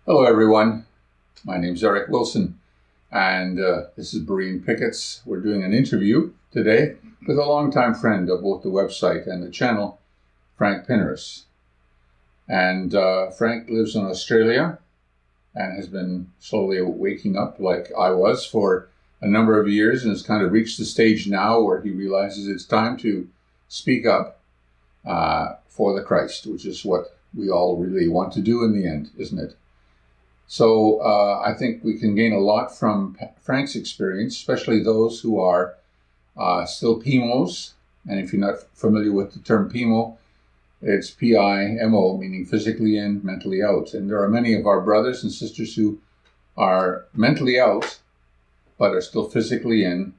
Hello, everyone. My name's Eric Wilson, and this is Berean Pickets. We're doing an interview today with a longtime friend of both the website and the channel, Frank Pinners. And Frank lives in Australia and has been slowly waking up like I was for a number of years, and has kind of reached the stage now where he realizes it's time to speak up for the Christ, which is what we all really want to do in the end, isn't it? So I think we can gain a lot from Frank's experience, especially those who are still PIMOs. And if you're not familiar with the term PIMO, it's P-I-M-O, meaning physically in, mentally out. And there are many of our brothers and sisters who are mentally out, but are still physically in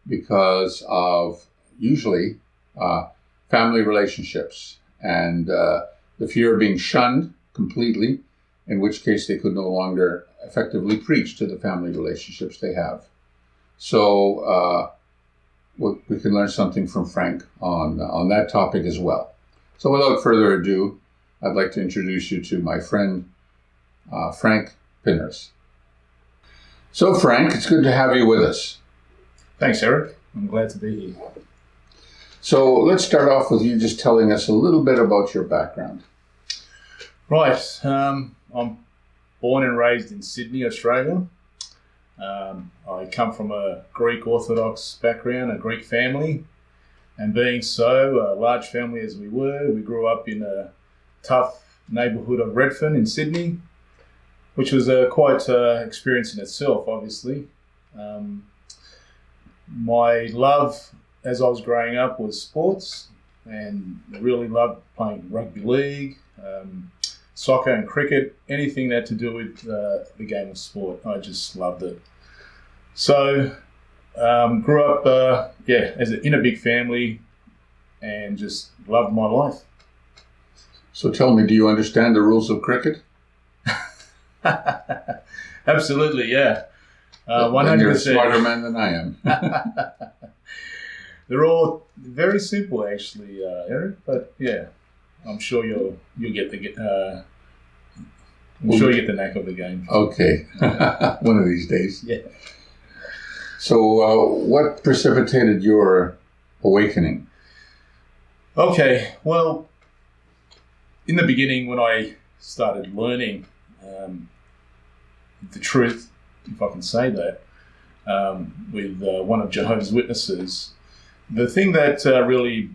because of usually family relationships and the fear of being shunned completely, in which case they could no longer effectively preach to the family relationships they have. So we can learn something from Frank on that topic as well. So without further ado, I'd like to introduce you to my friend, Frank Pinners. So Frank, it's good to have you with us. Thanks, Eric. I'm glad to be here. So let's start off with you just telling us a little bit about your background. Right. I'm born and raised in Sydney, Australia. I come from a Greek Orthodox background, a Greek family. And being so, a large family as we were, we grew up in a tough neighbourhood of Redfern in Sydney, which was quite an experience in itself, obviously. My love as I was growing up was sports, and really loved playing rugby league, soccer and cricket, anything that had to do with the game of sport. I just loved it. So grew up, in a big family and just loved my life. So tell me, do you understand the rules of cricket? Absolutely, yeah. 100%. You're a smarter man than I am. They're all very simple, actually, Eric. But yeah, I'm sure you'll get the you get the knack of the game. Okay, one of these days. Yeah. So, what precipitated your awakening? Okay, well, in the beginning, when I started learning the truth, if I can say that, with one of Jehovah's Witnesses, the thing that really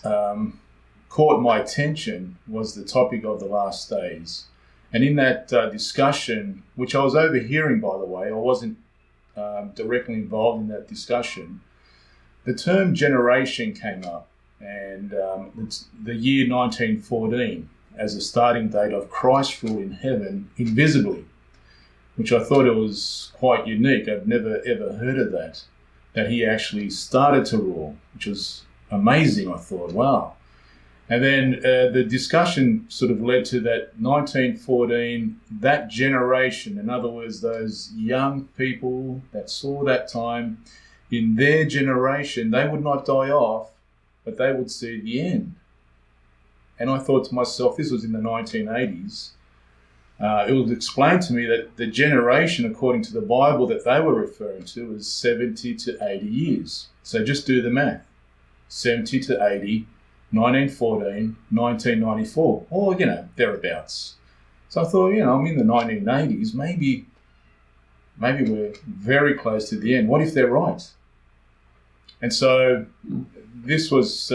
caught my attention was the topic of the last days. And in that discussion, which I was overhearing, by the way, I wasn't directly involved in that discussion, the term generation came up, and it's the year 1914 as a starting date of Christ's rule in heaven invisibly, which I thought it was quite unique. I've never ever heard of that he actually started to rule, which was amazing. I thought, wow. And then the discussion sort of led to that 1914, that generation, in other words, those young people that saw that time, in their generation, they would not die off, but they would see the end. And I thought to myself, this was in the 1980s, it was explained to me that the generation, according to the Bible, that they were referring to was 70 to 80 years. So just do the math. 70 to 80, 1914, 1994, or, thereabouts. So I thought, I'm in the 1980s, maybe we're very close to the end. What if they're right? And so this was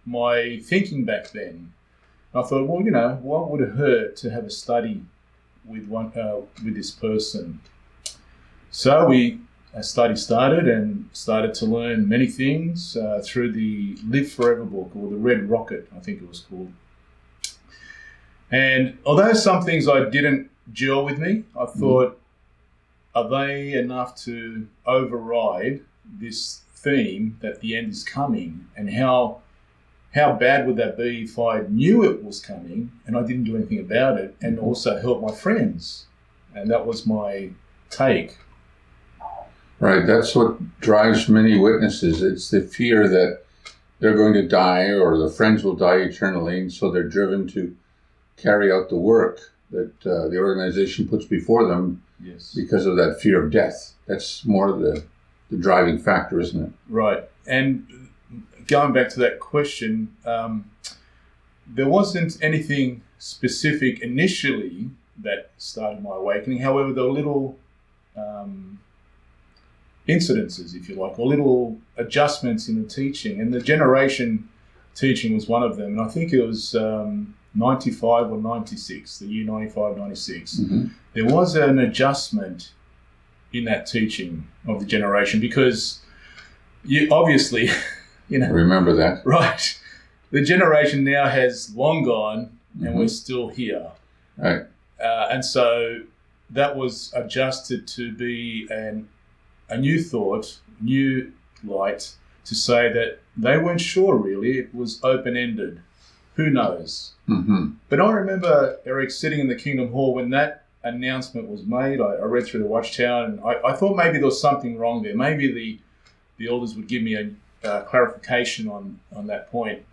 my thinking back then. I thought, well, what would it hurt to have a study with this person? So a study started and started to learn many things through the Live Forever book, or the Red Rocket, I think it was called. And although some things I didn't gel with me, I thought, are they enough to override this theme that the end is coming? And how bad would that be if I knew it was coming and I didn't do anything about it, and also help my friends? And that was my take. Right, that's what drives many witnesses. It's the fear that they're going to die or their friends will die eternally, and so they're driven to carry out the work that the organization puts before them Yes. because of that fear of death. That's more the driving factor, isn't it? Right. And going back to that question, there wasn't anything specific initially that started my awakening. However, there were little incidences, if you like, or little adjustments in the teaching. And the generation teaching was one of them. And I think it was 95 or 96, the year 95, 96. Mm-hmm. There was an adjustment in that teaching of the generation because you obviously, Remember that. right, the generation now has long gone and Mm-hmm. we're still here. Right. And so that was adjusted to be a new thought, new light, to say that they weren't sure really. It was open-ended. Who knows? Mm-hmm. But I remember, Eric, sitting in the Kingdom Hall when that announcement was made. I read through the Watchtower and I thought maybe there was something wrong there. Maybe the elders would give me a clarification on that point.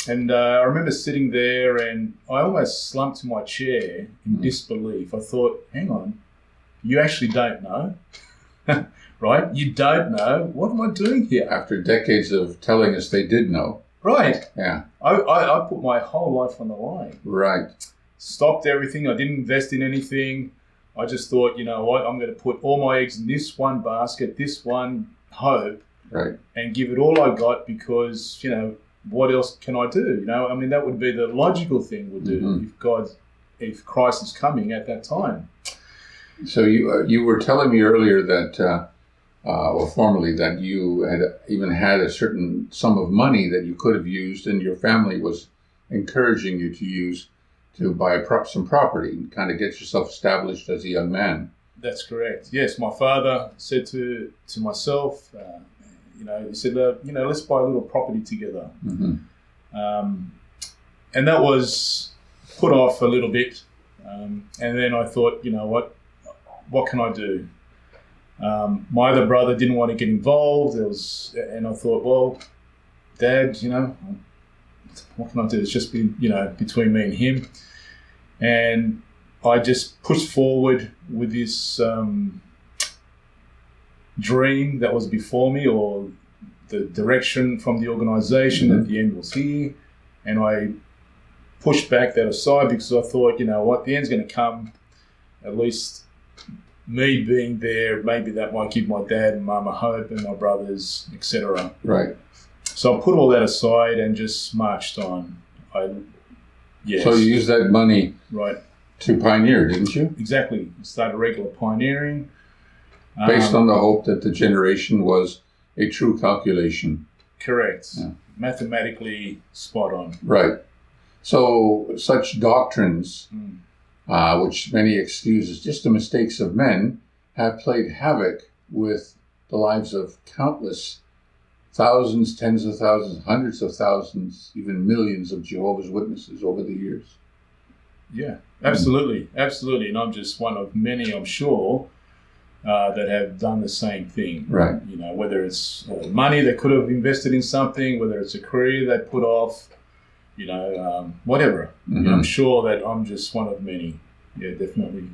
And I remember sitting there and I almost slumped to my chair in disbelief. I thought, hang on, you actually don't know, right? You don't know. What am I doing here? After decades of telling us they did know. Right. Yeah. I put my whole life on the line. Right. Stopped everything. I didn't invest in anything. I just thought, you know what, I'm going to put all my eggs in this one basket, this one hope, Right. and give it all I got because, what else can I do? I mean, that would be the logical thing to do Mm-hmm. if Christ is coming at that time. So you were telling me earlier that, or formerly, that you had even had a certain sum of money that you could have used, and your family was encouraging you to use to buy some property and kind of get yourself established as a young man. That's correct. Yes, my father said to myself, he said, let's buy a little property together. Mm-hmm. And that was put off a little bit. And then I thought, what can I do? My other brother didn't want to get involved. And I thought, well, Dad, what can I do? It's just been, between me and him. And I just pushed forward with this dream that was before me, or the direction from the organization at the end was here. And I pushed back that aside because I thought, the end's going to come. At least me being there, maybe that might give my dad and mum a hope and my brothers, etc. Right. So I put all that aside and just marched on. Yes. So you used that money Right. to pioneer, didn't you? Exactly. Started regular pioneering. Based on the hope that the generation was a true calculation. Correct. Yeah. Mathematically spot on. Right. So such doctrines, which many excuse as just the mistakes of men, have played havoc with the lives of countless thousands, tens of thousands, hundreds of thousands, even millions of Jehovah's Witnesses over the years. Yeah, absolutely. Absolutely. And I'm just one of many, I'm sure, that have done the same thing. Right. Whether it's money they could have invested in something, whether it's a career they put off, whatever. Mm-hmm. I'm sure that I'm just one of many. Yeah, definitely.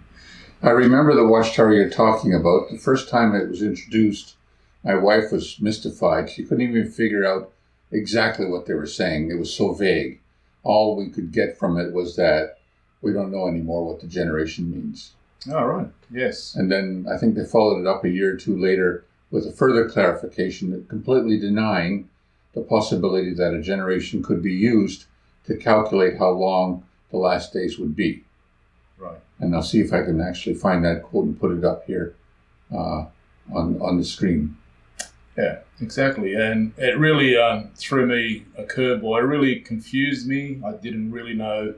I remember the Watchtower you're talking about. The first time it was introduced, my wife was mystified. She couldn't even figure out exactly what they were saying. It was so vague. All we could get from it was that we don't know anymore what the generation means. Oh, right. Yes. And then I think they followed it up a year or two later with a further clarification, completely denying the possibility that a generation could be used to calculate how long the last days would be. Right. And I'll see if I can actually find that quote and put it up here on the screen. Yeah, exactly. And it really threw me a curveball. It really confused me. I didn't really know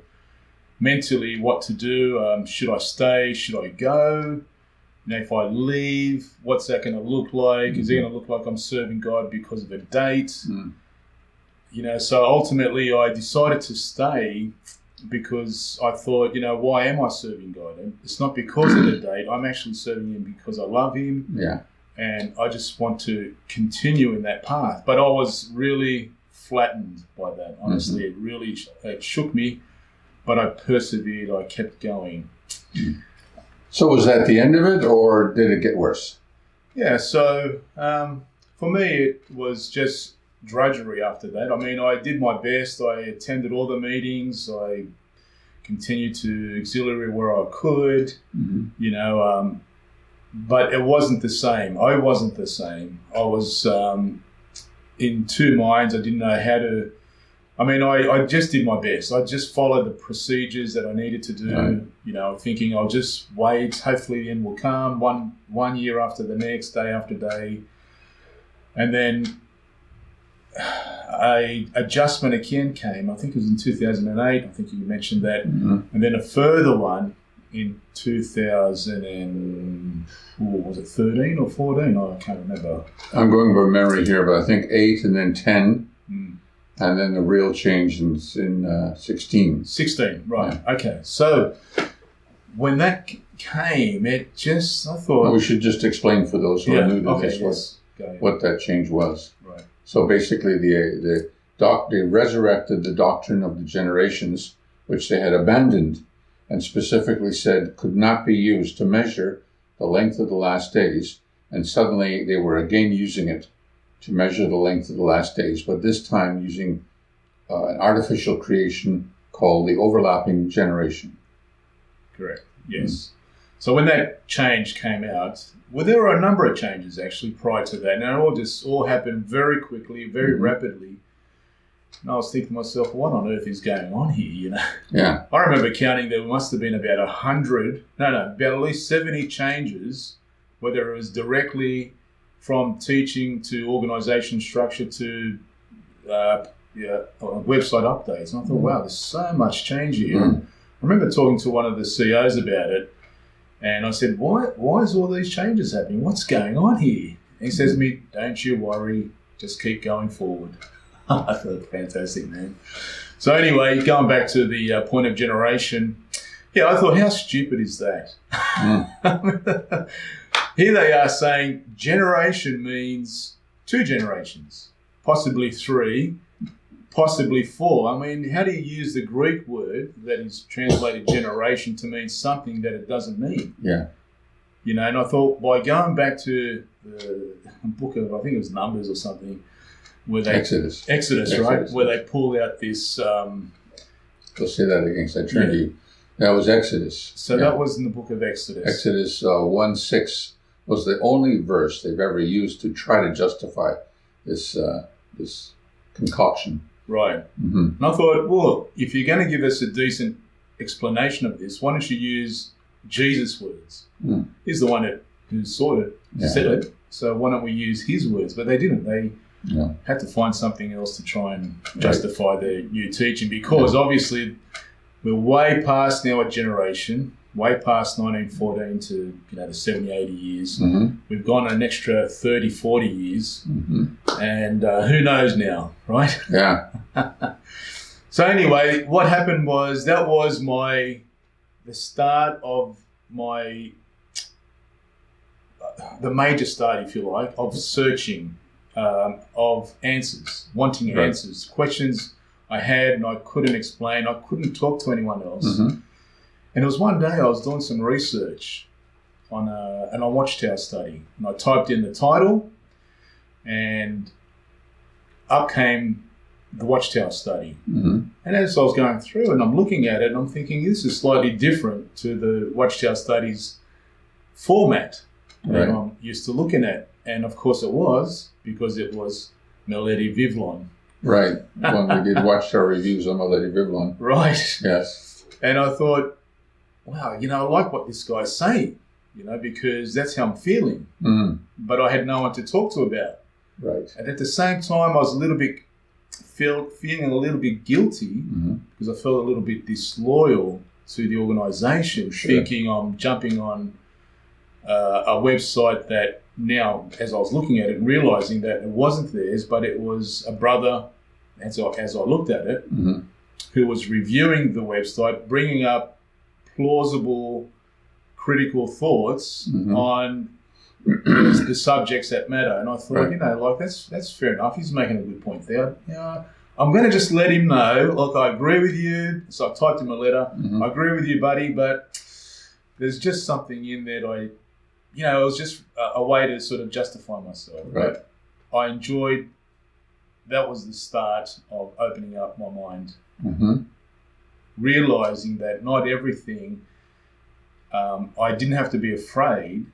mentally what to do. Should I stay? Should I go? If I leave, what's that going to look like? Mm-hmm. Is it going to look like I'm serving God because of a date? Mm. So ultimately I decided to stay because I thought, why am I serving God? And it's not because of the date. I'm actually serving Him because I love Him. Yeah. And I just want to continue in that path. But I was really flattened by that. Honestly, it really shook me. But I persevered. I kept going. So was that the end of it, or did it get worse? Yeah, so for me, it was just drudgery after that. I mean, I did my best. I attended all the meetings. I continued to auxiliary where I could, you know, but it wasn't the same. I wasn't the same. I was in two minds. I didn't know how to. I mean, I just did my best. I just followed the procedures that I needed to do, Right. you know, thinking I'll just wait. Hopefully the end will come one year after the next, day after day. And then a adjustment again came. I think it was in 2008. I think you mentioned that. And then a further one in 2013 or 14? I can't remember. I'm going by memory here, but I think 8 and then 10. And then the real change in 16. 16, right. Okay. So when that came, it just, I thought... Well, we should just explain for those who are new to this what that change was. Right. So basically they resurrected the doctrine of the generations, which they had abandoned, and specifically said could not be used to measure the length of the last days. And suddenly they were again using it to measure the length of the last days, but this time using an artificial creation called the overlapping generation. Correct, yes. So when that change came out, well, there were a number of changes actually prior to that. Now, it all happened very quickly, very rapidly. And I was thinking to myself, what on earth is going on here, you know? Yeah. I remember counting there must have been about about at least 70 changes, whether it was directly from teaching to organisation structure to website updates. And I thought, wow, there's so much change here. I remember talking to one of the CEOs about it, and I said, why is all these changes happening? What's going on here? And he says to me, don't you worry, just keep going forward. I thought, fantastic, man. So anyway, going back to the point of generation, yeah, I thought, how stupid is that? Here they are saying generation means 2 generations, possibly 3, possibly 4. I mean, how do you use the Greek word that is translated generation to mean something that it doesn't mean? Yeah. You know, and I thought by going back to the book of, I think it was Numbers or something, where they Exodus, right? Where they pulled out this... Go say that against that Trinity. That was Exodus. So that was in the book of Exodus. Exodus 1:6 was the only verse they've ever used to try to justify this concoction. Right. And I thought, well, if you're going to give us a decent explanation of this, why don't you use Jesus' words? He's the one who said it. So why don't we use his words? But they didn't. They had to find something else to try and justify their new teaching, because obviously we're way past now a generation, way past 1914 to the 70, 80 years. We've gone an extra 30, 40 years, and who knows now, right? Yeah. So anyway, what happened was that was the start of the major start, if you like, of searching, of answers, wanting answers, questions I had and I couldn't explain. I couldn't talk to anyone else. And it was one day I was doing some research on a Watchtower study, and I typed in the title, and up came the Watchtower study. And as I was going through and I'm looking at it, and I'm thinking, this is slightly different to the Watchtower studies format that I'm used to looking at. And of course it was, because it was Melody Vivlon. Right. When we did Watchtower reviews on Melody Vivlon. Right. Yes. And I thought, wow, I like what this guy's saying, because that's how I'm feeling. But I had no one to talk to about. Right. And at the same time, I was a little bit feeling a little bit guilty, because I felt a little bit disloyal to the organisation, thinking I'm jumping on a website that now, as I was looking at it, realising that it wasn't theirs, but it was a brother, as I looked at it, who was reviewing the website, bringing up plausible, critical thoughts on the subjects that matter. And I thought, that's fair enough. He's making a good point there. I'm going to just let him know, look, I agree with you. So I typed him a letter. I agree with you, buddy, but there's just something in there that it was just a way to sort of justify myself. Right. But I enjoyed, that was the start of opening up my mind, realizing that not everything, I didn't have to be afraid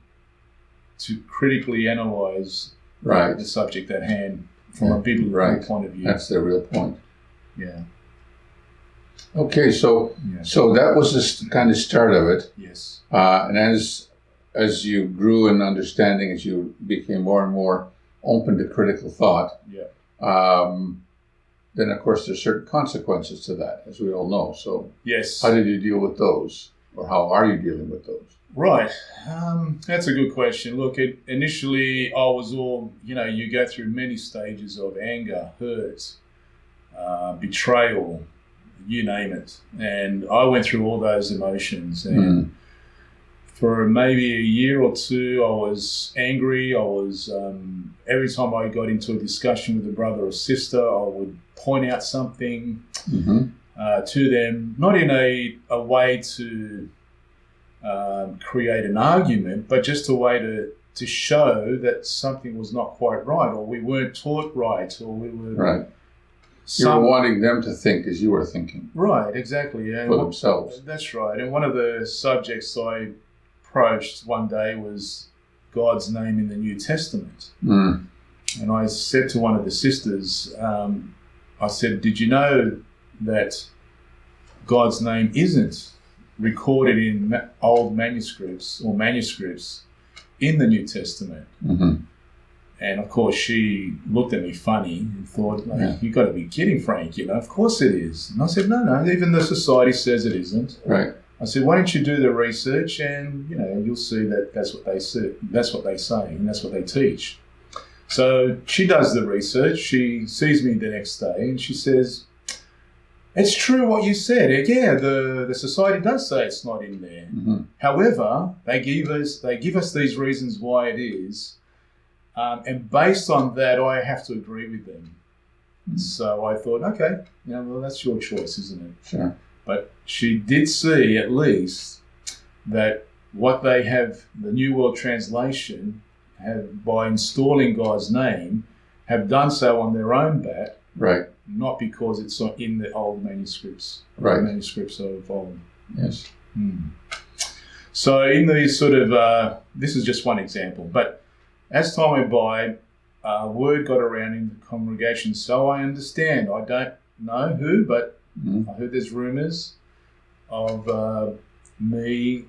to critically analyze the subject at hand from a biblical point of view. That's the real point. Yeah. Okay, so that was the kind of start of it. Yes. And as you grew in understanding, as you became more and more open to critical thought, then of course there's certain consequences to that, as we all know. So yes, how did you deal with those, or how are you dealing with those? Right, that's a good question. Look, initially I was all, you go through many stages of anger, hurt, betrayal, you name it, and I went through all those emotions. And for maybe a year or two, I was angry. I was every time I got into a discussion with a brother or sister, I would point out something to them, not in a way to create an argument, but just a way to show that something was not quite right, or we weren't taught right, or we were right. You were wanting them to think as you were thinking. Right, exactly. And for themselves. That's right. And one of the subjects I approached one day was God's name in the New Testament. And I said to one of the sisters, I said, did you know that God's name isn't recorded in old manuscripts in the New Testament? And of course, she looked at me funny and thought, "You've got to be kidding, Frank. Of course it is." And I said, "No. Even the society says it isn't." Right. I said, "Why don't you do the research and you'll see that that's what they say. That's what they say, and that's what they teach." So she does the research. She sees me the next day, and she says, "It's true what you said. Yeah, the society does say it's not in there. However, they give us these reasons why it is." And based on that, I have to agree with them. So I thought, okay, well, that's your choice, isn't it? Sure. But she did see at least that what they have, the New World Translation, have by installing God's name, have done so on their own bat. Right. Not because it's in the old manuscripts. Right. The manuscripts of old. Yes. So in these sort of, this is just one example, but as time went by, word got around in the congregation, so I understand. I don't know who, but I heard there's rumours of me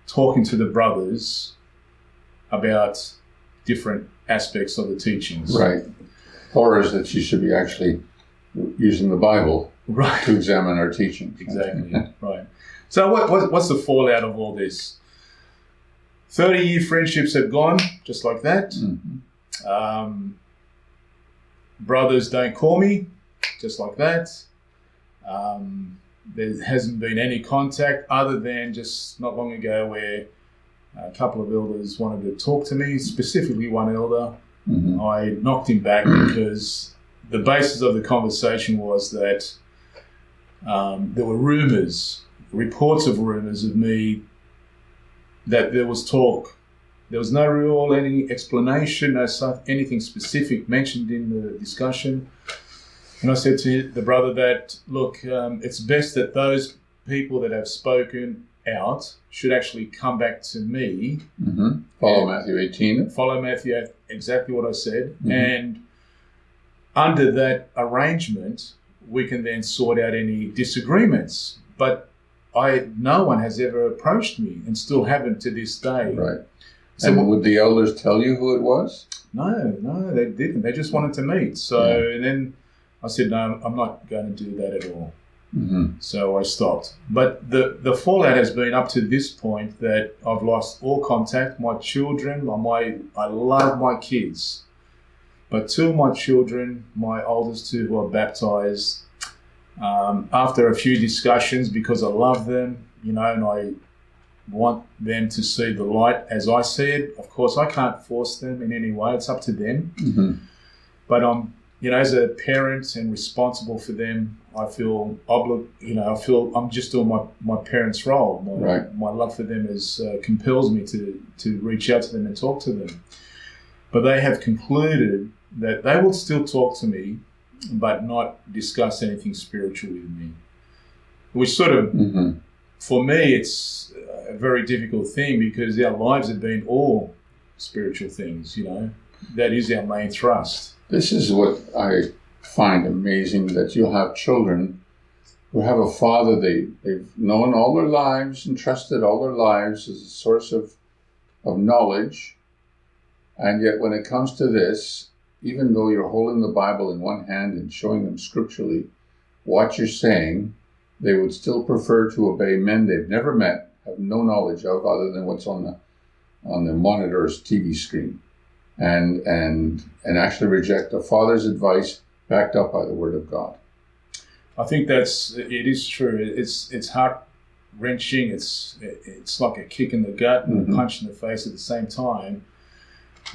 talking to the brothers about different aspects of the teachings. Right. Horrors that you should be actually using the Bible to examine our teachings. Exactly, right. So what's the fallout of all this? 30-year friendships have gone just like that. Brothers don't call me, just like that. There hasn't been any contact other than just not long ago where a couple of elders wanted to talk to me, specifically one elder. I knocked him back because the basis of the conversation was that there were reports of rumours of me, that there was talk. There was no real any explanation, no anything specific mentioned in the discussion. And I said to the brother that, look, it's best that those people that have spoken out should actually come back to me. Follow Matthew 18. Follow Matthew, exactly what I said. And under that arrangement, we can then sort out any disagreements. But no one has ever approached me and still haven't to this day. Right. So and would the elders tell you who it was? No, they didn't. They just wanted to meet. So and then I said, no, I'm not going to do that at all. So I stopped. But the fallout has been up to this point that I've lost all contact. My children, I love my kids. But two of my children, my oldest two who are baptized, after a few discussions, because I love them, and I want them to see the light as I see it. Of course, I can't force them in any way. It's up to them. But I'm as a parent and responsible for them, I feel I feel I'm just doing my parents' role. My love for them compels me to reach out to them and talk to them. But they have concluded that they will still talk to me, but not discuss anything spiritual with me. Which sort of, for me, it's a very difficult thing because our lives have been all spiritual things, That is our main thrust. This is what I find amazing, that you have children who have a father they've known all their lives and trusted all their lives as a source of knowledge. And yet when it comes to this, even though you're holding the Bible in one hand and showing them scripturally what you're saying, they would still prefer to obey men they've never met, have no knowledge of other than what's on the monitor's TV screen. And actually reject a father's advice backed up by the Word of God. I think it is true. It's heart-wrenching. It's like a kick in the gut and a punch in the face at the same time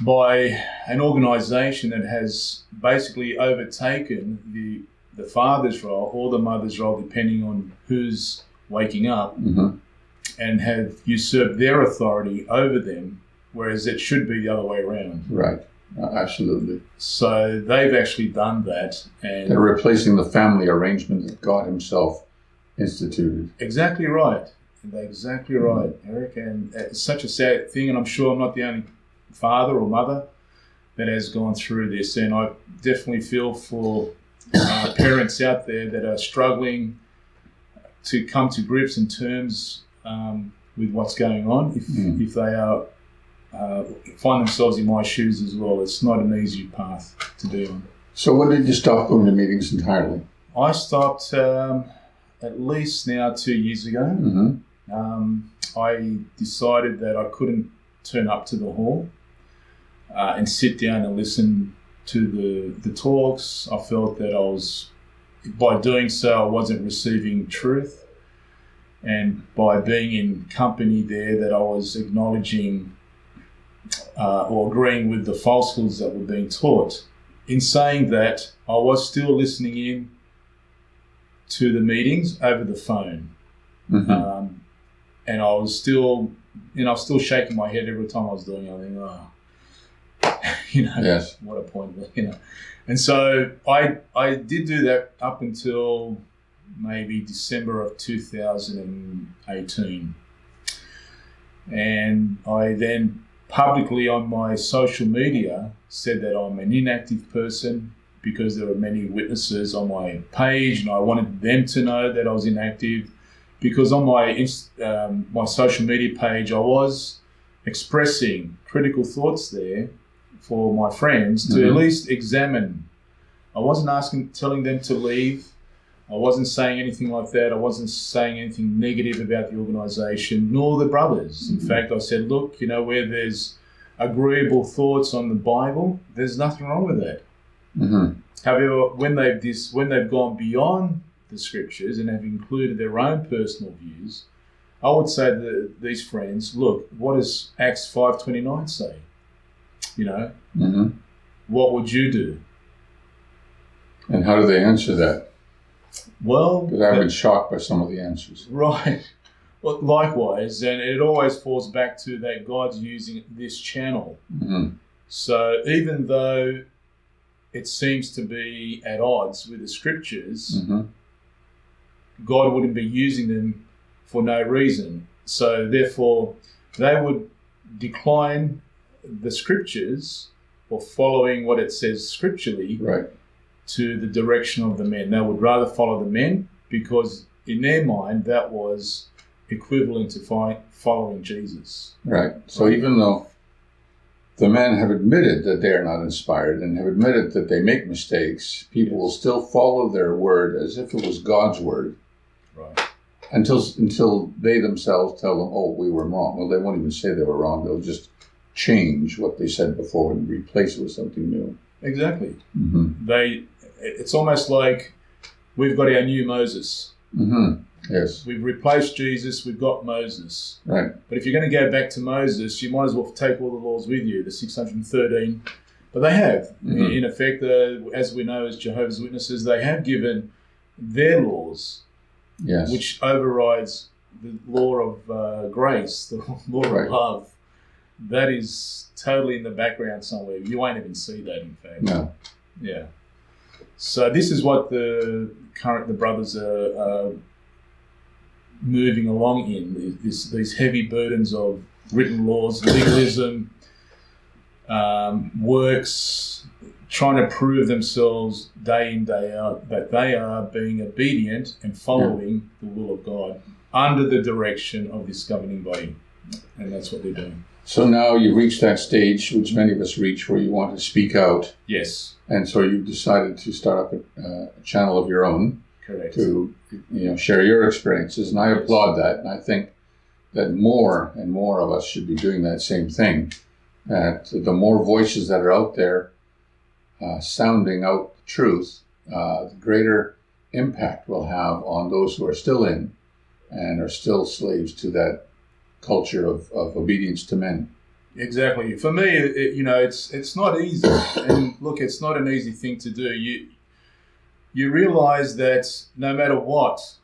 by an organisation that has basically overtaken the father's role or the mother's role, depending on who's waking up, and have usurped their authority over them. Whereas it should be the other way around. Right, absolutely. So they've actually done that. And they're replacing the family arrangement that God himself instituted. Exactly right. Exactly right, Eric. And it's such a sad thing, and I'm sure I'm not the only father or mother that has gone through this. And I definitely feel for parents out there that are struggling to come to grips and terms with what's going on. If they are find themselves in my shoes as well. It's not an easy path to be on. So when did you stop going to meetings entirely? I stopped at least now 2 years ago. I decided that I couldn't turn up to the hall and sit down and listen to the talks. I felt that by doing so, I wasn't receiving truth. And by being in company there, that I was acknowledging or agreeing with the falsehoods that were being taught. In saying that, I was still listening in to the meetings over the phone. And I was still, shaking my head every time I was doing it. I think, yes. What a point, And so I did do that up until maybe December of 2018. And I then publicly on my social media said that I'm an inactive person because there were many witnesses on my page, and I wanted them to know that I was inactive because on my social media page I was expressing critical thoughts there for my friends to at least examine. I wasn't telling them to leave. I wasn't saying anything like that. I wasn't saying anything negative about the organisation, nor the brothers. In fact, I said, look, where there's agreeable thoughts on the Bible, there's nothing wrong with that. However, when they've gone beyond the scriptures and have included their own personal views, I would say to these friends, look, what does Acts 5:29 say? What would you do? And how do they answer that? Well, because I've been shocked by some of the answers. Right. Well, likewise, and it always falls back to that God's using this channel. So even though it seems to be at odds with the scriptures, God wouldn't be using them for no reason. So therefore, they would decline the scriptures or following what it says scripturally. Right. To the direction of the men. They would rather follow the men because in their mind that was equivalent to following Jesus. Right. So even though the men have admitted that they are not inspired and have admitted that they make mistakes, people will still follow their word as if it was God's word. Right. Until they themselves tell them, oh, we were wrong. Well, they won't even say they were wrong. They'll just change what they said before and replace it with something new. Exactly. It's almost like we've got our new Moses. Yes. We've replaced Jesus, we've got Moses. Right. But if you're going to go back to Moses, you might as well take all the laws with you, the 613 But they have. Mhm. In effect, as we know as Jehovah's Witnesses, they have given their laws, Yes. which overrides the law of grace, the law Right. of love. That is totally in the background somewhere. You won't even see that, in fact. No. Yeah. So this is what the brothers are moving along in, these heavy burdens of written laws, legalism, works, trying to prove themselves day in, day out that they are being obedient and following the will of God under the direction of this governing body. And that's what they're doing. So now you've reached that stage, which many of us reach, where you want to speak out. Yes. And so you've decided to start up a channel of your own. Correct. To share your experiences. And I applaud that. And I think that more and more of us should be doing that same thing. That the more voices that are out there sounding out the truth, the greater impact we'll have on those who are still in and are still slaves to that culture of obedience to men. Exactly. For me, it's not easy. And look, it's not an easy thing to do. You realize that no matter what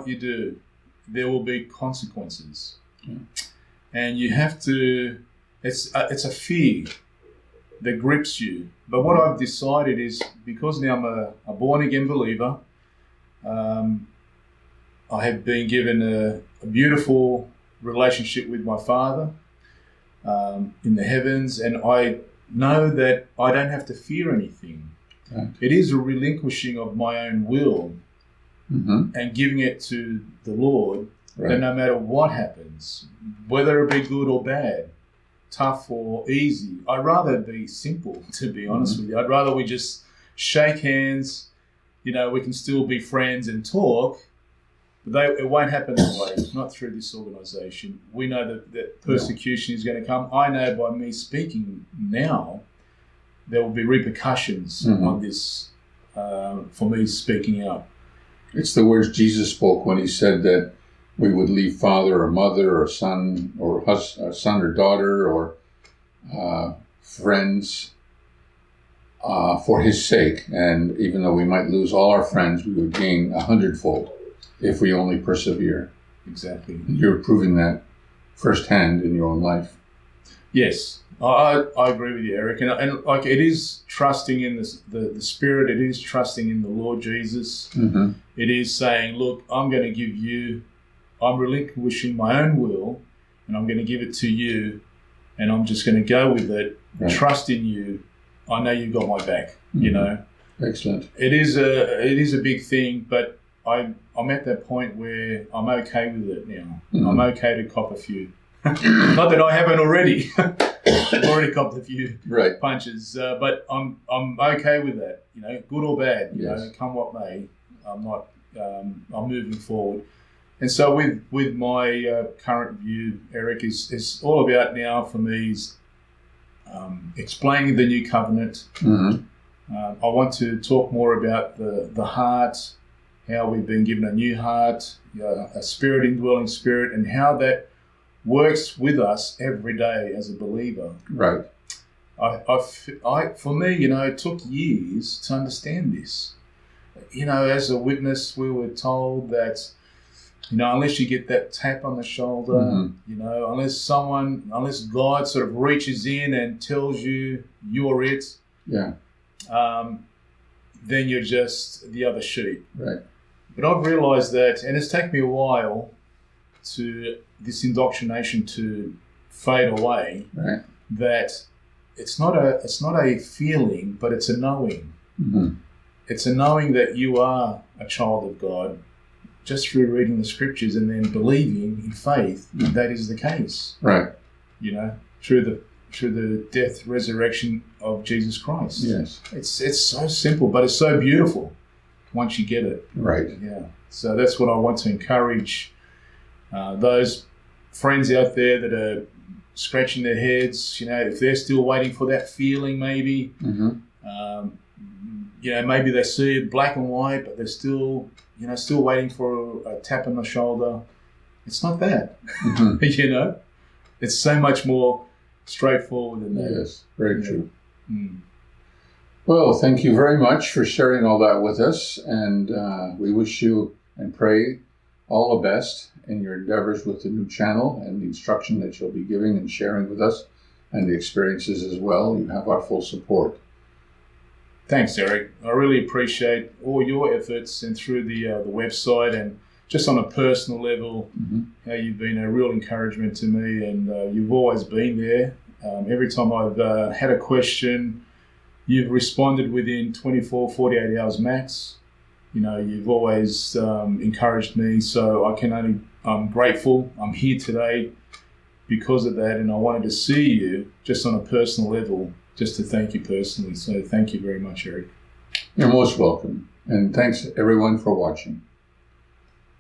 you do, there will be consequences. Yeah. And you have to, it's a fear that grips you. But what I've decided is, because now I'm a born-again believer, I have been given a beautiful relationship with my Father in the heavens, and I know that I don't have to fear anything. Right. It is a relinquishing of my own will and giving it to the Lord, Right. that no matter what happens, whether it be good or bad, tough or easy, I'd rather be simple, to be honest with you. I'd rather we just shake hands, we can still be friends and talk, but it won't happen that way, not through this organisation. We know that persecution is going to come. I know by me speaking now, there will be repercussions on this for me speaking out. It's the words Jesus spoke when he said that we would leave father or mother or son or son or daughter or friends for his sake. And even though we might lose all our friends, we would gain 100-fold if we only persevere. Exactly. You're proving that firsthand in your own life. Yes, I agree with you, Eric. And like, it is trusting in the Spirit. It is trusting in the Lord Jesus. Mm-hmm. It is saying, look, I'm relinquishing my own will, and I'm going to give it to you, and I'm just going to go with it, trust in you. I know you've got my back, Excellent. It is a big thing, but I'm at that point where I'm okay with it now. I'm okay to cop a few. Not that I haven't already. I've already copped a few punches, but I'm okay with that. Good or bad. Come what may. I'm moving forward. And so with my current view, Eric, is all about now for me is explaining the new covenant. I want to talk more about the heart, how we've been given a new heart, a spirit indwelling spirit, and how that works with us every day as a believer. Right. For me, it took years to understand this. As a witness, we were told that, unless you get that tap on the shoulder, unless God sort of reaches in and tells you you're it, then you're just the other sheep. Right. But I've realised that, and it's taken me a while to this indoctrination to fade away. Right. That it's not a feeling, but it's a knowing. It's a knowing that you are a child of God, just through reading the scriptures and then believing in faith that is the case. Right. Through the death, resurrection of Jesus Christ. Yes. It's so simple, but it's so beautiful once you get it. Right. Yeah. So that's what I want to encourage those friends out there that are scratching their heads. If they're still waiting for that feeling, maybe. Maybe they see it black and white, but they're still waiting for a tap on the shoulder. It's not that. It's so much more straightforward than that. Yes, very true. Well, thank you very much for sharing all that with us, and we wish you and pray all the best in your endeavors with the new channel and the instruction that you'll be giving and sharing with us, and the experiences as well. You have our full support. Thanks, Eric. I really appreciate all your efforts and through the website, and just on a personal level, you've been a real encouragement to me, and you've always been there. Every time I've had a question, you've responded within 24, 48 hours max. You've always encouraged me, so I'm grateful. I'm here today because of that, and I wanted to see you just on a personal level, just to thank you personally. So thank you very much, Eric. You're most welcome. And thanks everyone for watching.